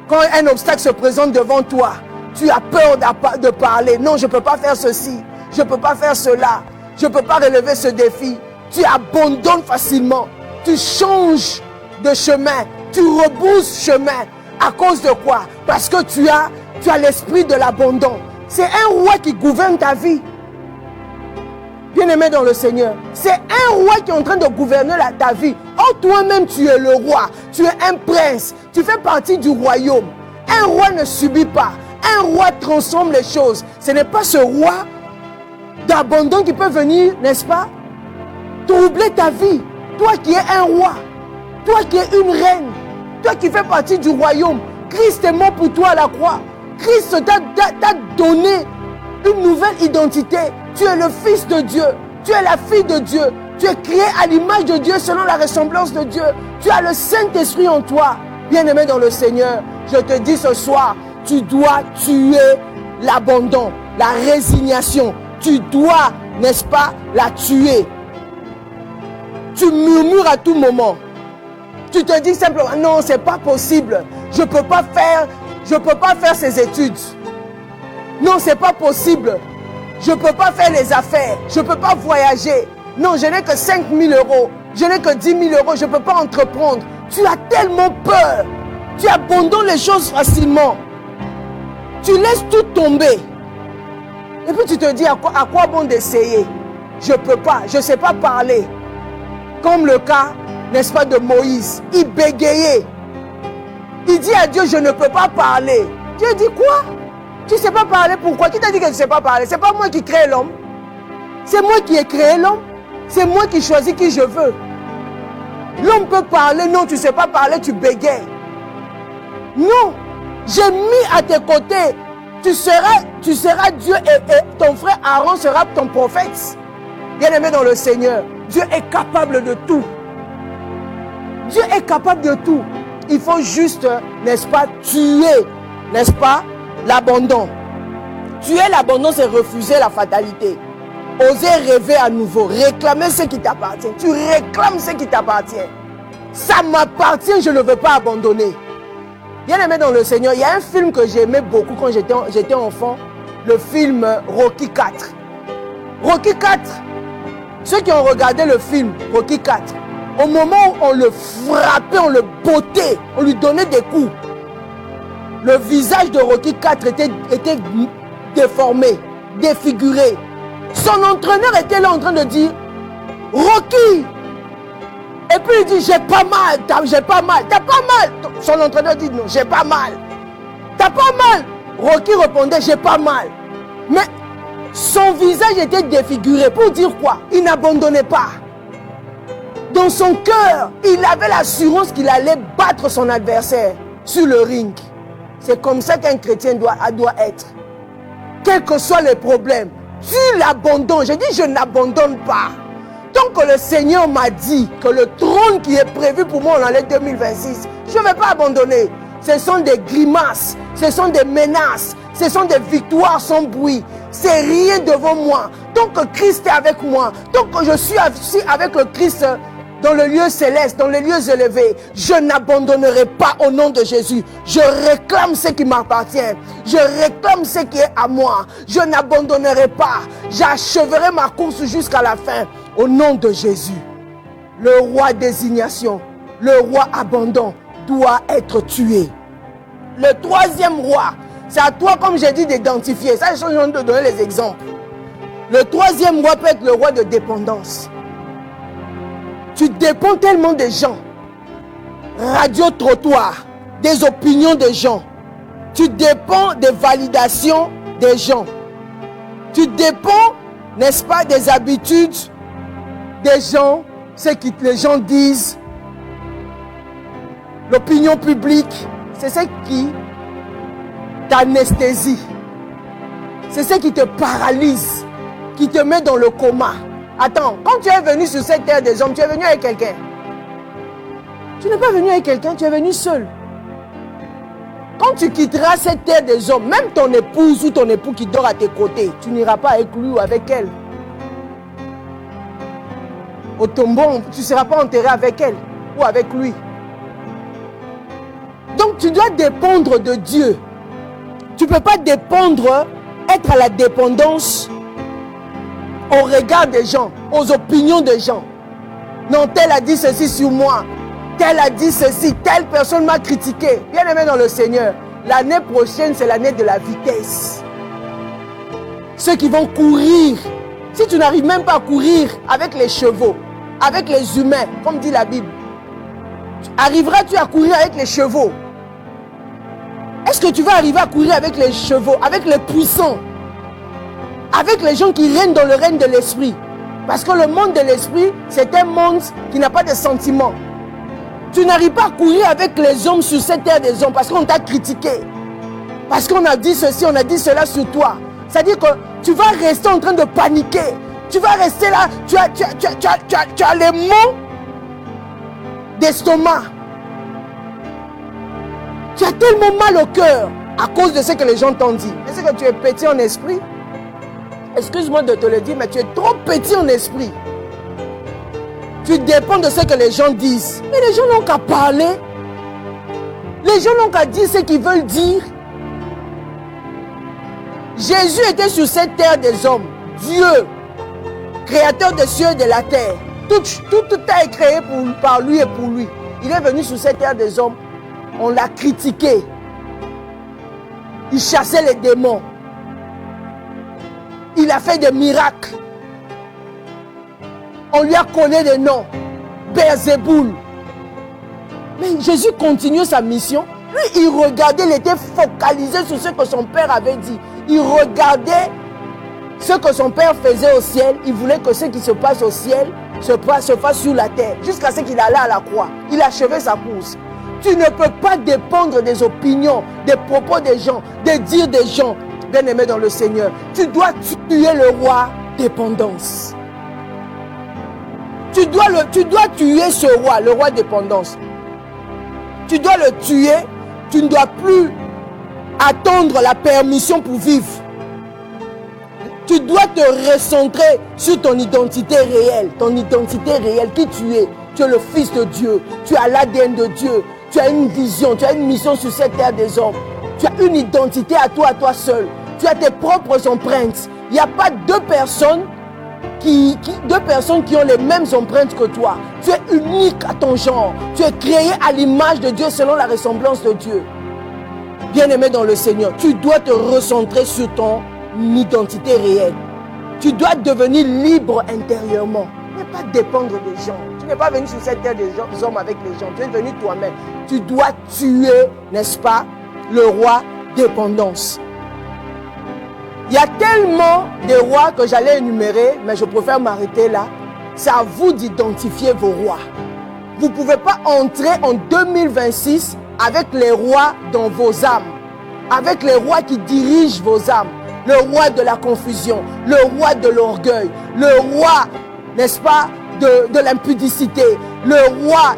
Quand un obstacle se présente devant toi, tu as peur de parler. Non, je ne peux pas faire ceci. Je ne peux pas faire cela. Je ne peux pas relever ce défi. Tu abandonnes facilement. Tu changes de chemin. Tu rebousses chemin. À cause de quoi? Parce que tu as l'esprit de l'abandon. C'est un roi qui gouverne ta vie. Bien-aimé dans le Seigneur, c'est un roi qui est en train de gouverner ta vie. Or, toi-même, tu es le roi. Tu es un prince. Tu fais partie du royaume. Un roi ne subit pas. Un roi transforme les choses. Ce n'est pas ce roi d'abandon qui peut venir, n'est-ce pas, troubler ta vie. Toi qui es un roi. Toi qui es une reine. Toi qui fais partie du royaume. Christ est mort pour toi à la croix. Christ t'a donné une nouvelle identité. Tu es le fils de Dieu. Tu es la fille de Dieu. Tu es créé à l'image de Dieu selon la ressemblance de Dieu. Tu as le Saint-Esprit en toi. Bien-aimé dans le Seigneur, je te dis ce soir, tu dois tuer l'abandon, la résignation. Tu dois, n'est-ce pas, la tuer. Tu murmures à tout moment. Tu te dis simplement, non, c'est pas possible. Je peux pas faire ces études. Non, c'est pas possible. Je ne peux pas faire les affaires. Je ne peux pas voyager. Non, je n'ai que 5 000 euros. Je n'ai que 10 000 euros. Je ne peux pas entreprendre. Tu as tellement peur. Tu abandonnes les choses facilement. Tu laisses tout tomber. Et puis tu te dis, à quoi bon d'essayer? Je ne peux pas. Je ne sais pas parler. Comme le cas, n'est-ce pas, de Moïse. Il bégayait. Il dit à Dieu, je ne peux pas parler. Dieu dit quoi? Tu ne sais pas parler, pourquoi? Qui t'a dit que tu ne sais pas parler? Ce n'est pas moi qui crée l'homme. C'est moi qui ai créé l'homme. C'est moi qui choisis qui je veux. L'homme peut parler, non, tu ne sais pas parler, tu bégayes. Non, j'ai mis à tes côtés. Tu seras Dieu et ton frère Aaron sera ton prophète. Bien-aimé dans le Seigneur, Dieu est capable de tout. Dieu est capable de tout. Il faut juste, n'est-ce pas, tuer, n'est-ce pas, l'abandon. Tuer l'abandon, c'est refuser la fatalité. Oser rêver à nouveau, réclamer ce qui t'appartient. Tu réclames ce qui t'appartient. Ça m'appartient, je ne veux pas abandonner. Bien-aimé dans le Seigneur, il y a un film que j'aimais beaucoup quand j'étais enfant, le film Rocky 4. Rocky 4, ceux qui ont regardé le film Rocky 4, Au moment où on le frappait, on le bottait, on lui donnait des coups, le visage de Rocky IV était déformé, défiguré. Son entraîneur était là en train de dire « Rocky !» Et puis il dit « J'ai pas mal, j'ai pas mal, t'as pas mal !» Son entraîneur dit « Non, j'ai pas mal. » « T'as pas mal !» Rocky répondait « J'ai pas mal. » Mais son visage était défiguré. Pour dire quoi? Il n'abandonnait pas. Dans son cœur, il avait l'assurance qu'il allait battre son adversaire sur le ring. C'est comme ça qu'un chrétien doit être. Quels que soient les problèmes, tu l'abandonnes. J'ai dit je n'abandonne pas. Tant que le Seigneur m'a dit que le trône qui est prévu pour moi en l'année 2026, je ne vais pas abandonner. Ce sont des grimaces, ce sont des menaces, ce sont des victoires sans bruit. C'est rien devant moi. Tant que Christ est avec moi, tant que je suis assis avec le Christ dans le lieu céleste, dans les lieux élevés, je n'abandonnerai pas au nom de Jésus. Je réclame ce qui m'appartient. Je réclame ce qui est à moi. Je n'abandonnerai pas. J'achèverai ma course jusqu'à la fin au nom de Jésus. Le roi désignation, le roi abandon doit être tué. Le troisième roi, c'est à toi, comme j'ai dit, d'identifier. Ça, je suis en train de donner les exemples. Le troisième roi peut être le roi de dépendance. Tu dépends tellement des gens. Radio-trottoir, des opinions des gens. Tu dépends des validations des gens. Tu dépends, n'est-ce pas, des habitudes des gens, ce que les gens disent. L'opinion publique, c'est ce qui t'anesthésie. C'est ce qui te paralyse, qui te met dans le coma. Attends, quand tu es venu sur cette terre des hommes, tu es venu avec quelqu'un. Tu n'es pas venu avec quelqu'un, tu es venu seul. Quand tu quitteras cette terre des hommes, même ton épouse ou ton époux qui dort à tes côtés, tu n'iras pas avec lui ou avec elle. Au tombeau, tu ne seras pas enterré avec elle ou avec lui. Donc tu dois dépendre de Dieu. Tu ne peux pas dépendre, être à la dépendance au regard des gens, aux opinions des gens. Non, tel a dit ceci sur moi, tel a dit ceci, telle personne m'a critiqué. Bien aimé dans le Seigneur, l'année prochaine, c'est l'année de la vitesse. Ceux qui vont courir, si tu n'arrives même pas à courir avec les chevaux, avec les humains, comme dit la Bible, arriveras-tu à courir avec les chevaux? Est-ce que tu vas arriver à courir avec les chevaux, avec les puissants, avec les gens qui règnent dans le règne de l'esprit? Parce que le monde de l'esprit, c'est un monde qui n'a pas de sentiments. Tu n'arrives pas à courir avec les hommes sur cette terre des hommes parce qu'on t'a critiqué. Parce qu'on a dit ceci, on a dit cela sur toi. C'est-à-dire que tu vas rester en train de paniquer. Tu vas rester là, tu as les maux d'estomac. Tu as tellement mal au cœur à cause de ce que les gens t'ont dit. Est-ce que tu es petit en esprit? Excuse-moi de te le dire, mais tu es trop petit en esprit. Tu dépends de ce que les gens disent. Mais les gens n'ont qu'à parler. Les gens n'ont qu'à dire ce qu'ils veulent dire. Jésus était sur cette terre des hommes. Dieu, créateur des cieux et de la terre. Tout a été créé par lui et pour lui. Il est venu sur cette terre des hommes. On l'a critiqué. Il chassait les démons. Il a fait des miracles. On lui a collé des noms. Beelzéboul. Mais Jésus continuait sa mission. Lui, il regardait, il était focalisé sur ce que son père avait dit. Il regardait ce que son père faisait au ciel. Il voulait que ce qui se passe au ciel se fasse sur la terre. Jusqu'à ce qu'il allait à la croix. Il achevait sa course. Tu ne peux pas dépendre des opinions, des propos des gens, des dires des gens. Bien-aimé dans le Seigneur, tu dois tuer le roi dépendance. Tu dois tuer ce roi, le roi dépendance. Tu dois le tuer. Tu ne dois plus attendre la permission pour vivre. Tu dois te recentrer sur ton identité réelle. Ton identité réelle, qui tu es. Tu es le Fils de Dieu. Tu as l'ADN de Dieu. Tu as une vision, tu as une mission sur cette terre des hommes. Tu as une identité à toi seul. Tu as tes propres empreintes. Il n'y a pas deux personnes qui ont les mêmes empreintes que toi. Tu es unique à ton genre. Tu es créé à l'image de Dieu selon la ressemblance de Dieu. Bien-aimé dans le Seigneur, tu dois te recentrer sur ton identité réelle. Tu dois devenir libre intérieurement. Ne pas dépendre des gens. Tu n'es pas venu sur cette terre des hommes avec les gens. Tu es venu toi-même. Tu dois tuer, n'est-ce pas, le roi dépendance. Il y a tellement de rois que j'allais énumérer, mais je préfère m'arrêter là. C'est à vous d'identifier vos rois. Vous ne pouvez pas entrer en 2026 avec les rois dans vos âmes, avec les rois qui dirigent vos âmes. Le roi de la confusion, le roi de l'orgueil, le roi, n'est-ce pas, de l'impudicité, le roi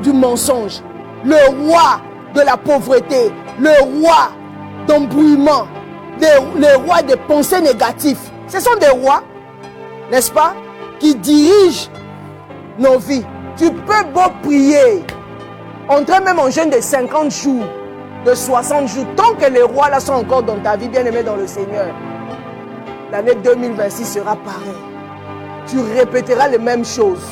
du mensonge, le roi de la pauvreté, le roi d'embrouillement, les rois des pensées négatives. Ce sont des rois, n'est-ce pas, qui dirigent nos vies. Tu peux beau prier, entrer même en jeûne de 50 jours, de 60 jours, tant que les rois là sont encore dans ta vie, bien-aimé dans le Seigneur, l'année 2026 sera pareille. Tu répéteras les mêmes choses.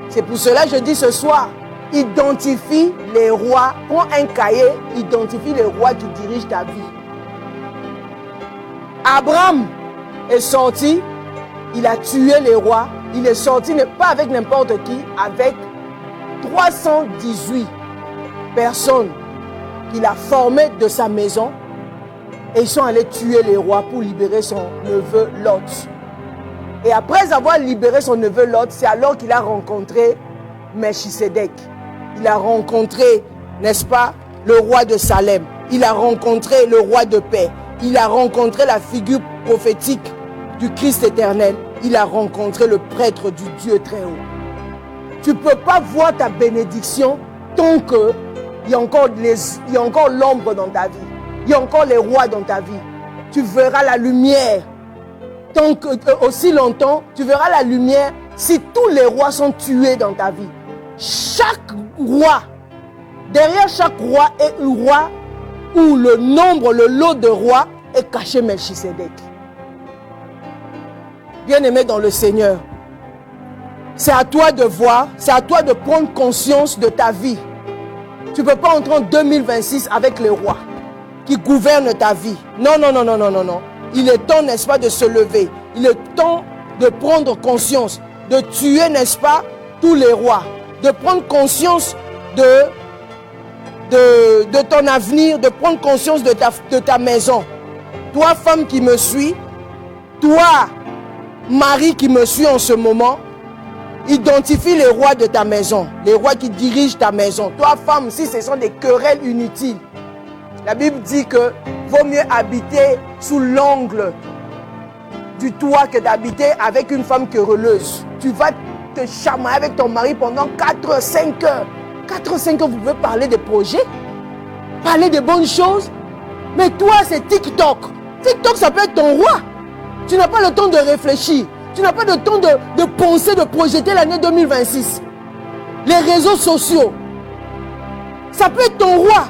C'est pour cela que je dis ce soir, identifie les rois, prends un cahier, identifie les rois qui dirigent ta vie. Abraham est sorti, il a tué les rois, il est sorti pas avec n'importe qui, avec 318 personnes qu'il a formées de sa maison et ils sont allés tuer les rois pour libérer son neveu Lot. Et après avoir libéré son neveu Lot, c'est alors qu'il a rencontré Melchisedec. Il a rencontré, n'est-ce pas, le roi de Salem. Il a rencontré le roi de paix. Il a rencontré la figure prophétique du Christ éternel. Il a rencontré le prêtre du Dieu très haut. Tu ne peux pas voir ta bénédiction tant qu'il y a encore l'ombre dans ta vie. Il y a encore les rois dans ta vie. Tu verras la lumière. Tant que, aussi longtemps, tu verras la lumière si tous les rois sont tués dans ta vie. Chaque roi, derrière chaque roi est un roi où le nombre, le lot de rois est caché Melchisedec. Bien-aimé dans le Seigneur, c'est à toi de voir, c'est à toi de prendre conscience de ta vie. Tu ne peux pas entrer en 2026 avec les rois qui gouvernent ta vie. Non, non, non, non, non, non, non. Il est temps, n'est-ce pas, de se lever. Il est temps de prendre conscience, de tuer, n'est-ce pas, tous les rois. De prendre conscience de ton avenir, de prendre conscience de ta maison. Toi, femme qui me suis, toi, mari qui me suis en ce moment, identifie les rois de ta maison, les rois qui dirigent ta maison. Toi, femme, si ce sont des querelles inutiles, la Bible dit que vaut mieux habiter sous l'angle du toit que d'habiter avec une femme querelleuse. Tu vas te chamailler avec ton mari pendant 4-5 heures. 4-5 heures, vous pouvez parler des projets, parler des bonnes choses. Mais toi, c'est TikTok. TikTok, ça peut être ton roi. Tu n'as pas le temps de réfléchir. Tu n'as pas le temps de penser, de projeter l'année 2026. Les réseaux sociaux, ça peut être ton roi.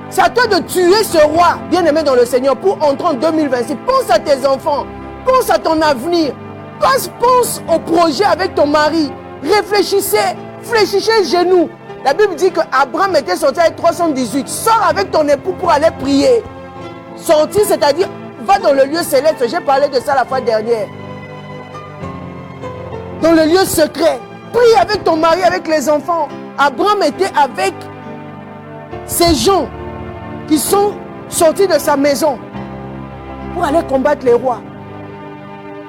C'est à toi de tuer ce roi, bien-aimé dans le Seigneur, pour entrer en 2026. Pense à tes enfants. Pense à ton avenir. Pense au projet avec ton mari. Réfléchissez genoux. La Bible dit qu'Abraham était sorti avec 318. Sors avec ton époux pour aller prier. Sortir, c'est-à-dire, va dans le lieu céleste. J'ai parlé de ça la fois dernière. Dans le lieu secret. Prie avec ton mari, avec les enfants. Abraham était avec ces gens qui sont sortis de sa maison pour aller combattre les rois.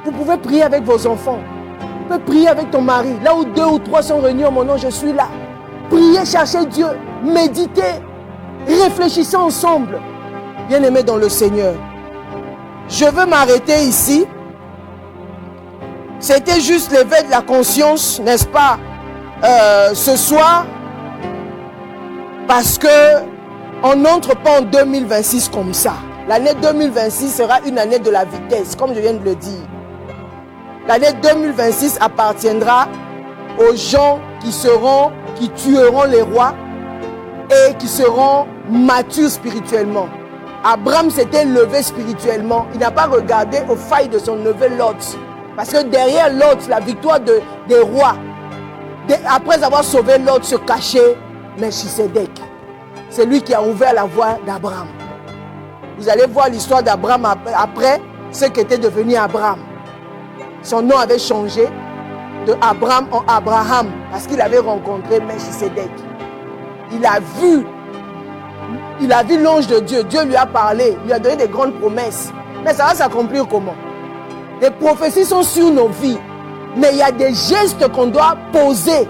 Vous pouvez prier avec vos enfants. Vous pouvez prier avec ton mari. Là où 2 ou 3 sont réunis en mon nom, je suis là. Priez, cherchez Dieu. Méditez. Réfléchissez ensemble. Bien-aimés dans le Seigneur. Je veux m'arrêter ici. C'était juste l'éveil de la conscience, n'est-ce pas, ce soir. Parce que on n'entre pas en 2026 comme ça. L'année 2026 sera une année de la vitesse, comme je viens de le dire. L'année 2026 appartiendra aux gens qui tueront les rois et qui seront matures spirituellement. Abraham s'était levé spirituellement. Il n'a pas regardé aux failles de son neveu Lot. Parce que derrière Lot, la victoire des rois après avoir sauvé l'autre, se cachait Melchisedec. C'est lui qui a ouvert la voie d'Abraham. Vous allez voir l'histoire d'Abraham après ce qu'était devenu Abraham. Son nom avait changé de Abraham en Abraham parce qu'il avait rencontré Melchisedec. Il a vu l'ange de Dieu. Dieu lui a parlé, lui a donné des grandes promesses. Mais ça va s'accomplir comment? Les prophéties sont sur nos vies. Mais il y a des gestes qu'on doit poser.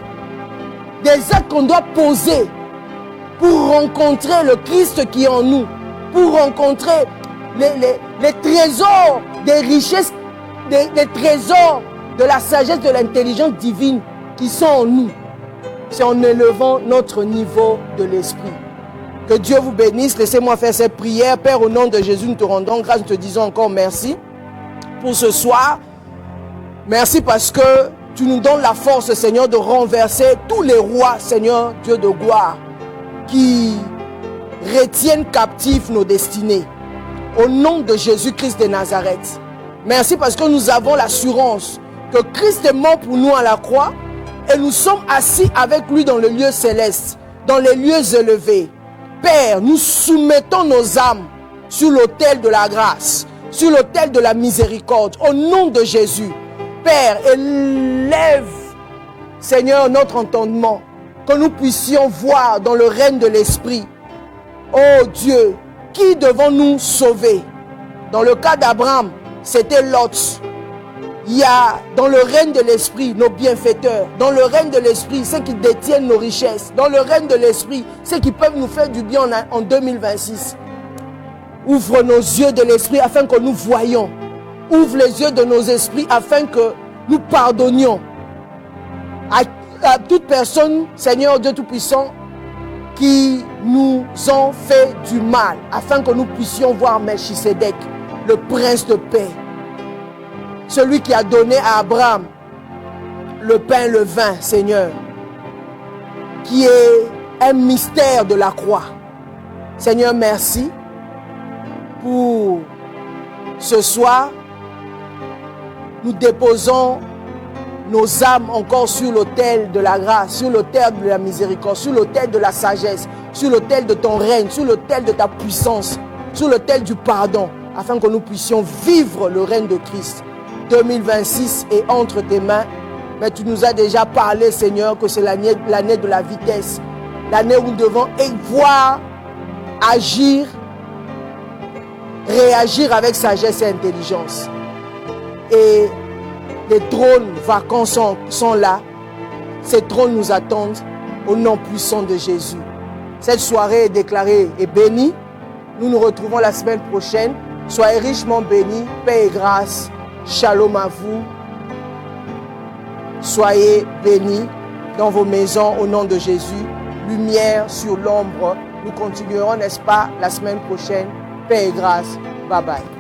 Des actes qu'on doit poser pour rencontrer le Christ qui est en nous. Pour rencontrer les trésors des richesses, des trésors de la sagesse, de l'intelligence divine qui sont en nous. C'est en élevant notre niveau de l'esprit. Que Dieu vous bénisse. Laissez-moi faire cette prière. Père, au nom de Jésus, nous te rendons grâce. Nous te disons encore merci pour ce soir. Merci parce que tu nous donnes la force, Seigneur, de renverser tous les rois, Seigneur, Dieu de gloire, qui retiennent captifs nos destinées. Au nom de Jésus-Christ de Nazareth. Merci parce que nous avons l'assurance que Christ est mort pour nous à la croix et nous sommes assis avec lui dans le lieu céleste, dans les lieux élevés. Père, nous soumettons nos âmes sur l'autel de la grâce, sur l'autel de la miséricorde, au nom de Jésus. Père, élève, Seigneur, notre entendement, que nous puissions voir dans le règne de l'Esprit. Oh Dieu, qui devons nous sauver? Dans le cas d'Abraham, c'était Lot. Il y a dans le règne de l'Esprit nos bienfaiteurs. Dans le règne de l'Esprit, ceux qui détiennent nos richesses. Dans le règne de l'Esprit, ceux qui peuvent nous faire du bien en 2026. Ouvre nos yeux de l'Esprit afin que nous voyions. Ouvre les yeux de nos esprits afin que nous pardonnions à toute personne, Seigneur Dieu Tout-Puissant, qui nous ont fait du mal, afin que nous puissions voir Melchisedec, le prince de paix. Celui qui a donné à Abraham le pain, le vin, Seigneur, qui est un mystère de la croix. Seigneur, merci pour ce soir. Nous déposons nos âmes encore sur l'autel de la grâce, sur l'autel de la miséricorde, sur l'autel de la sagesse, sur l'autel de ton règne, sur l'autel de ta puissance, sur l'autel du pardon, afin que nous puissions vivre le règne de Christ. 2026 est entre tes mains, mais tu nous as déjà parlé, Seigneur, que c'est l'année de la vitesse, l'année où nous devons voir, agir, réagir avec sagesse et intelligence. Et les trônes vacants sont là. Ces trônes nous attendent au nom puissant de Jésus. Cette soirée est déclarée et bénie. Nous nous retrouvons la semaine prochaine. Soyez richement bénis. Paix et grâce. Shalom à vous. Soyez bénis dans vos maisons au nom de Jésus. Lumière sur l'ombre. Nous continuerons, n'est-ce pas, la semaine prochaine. Paix et grâce. Bye bye.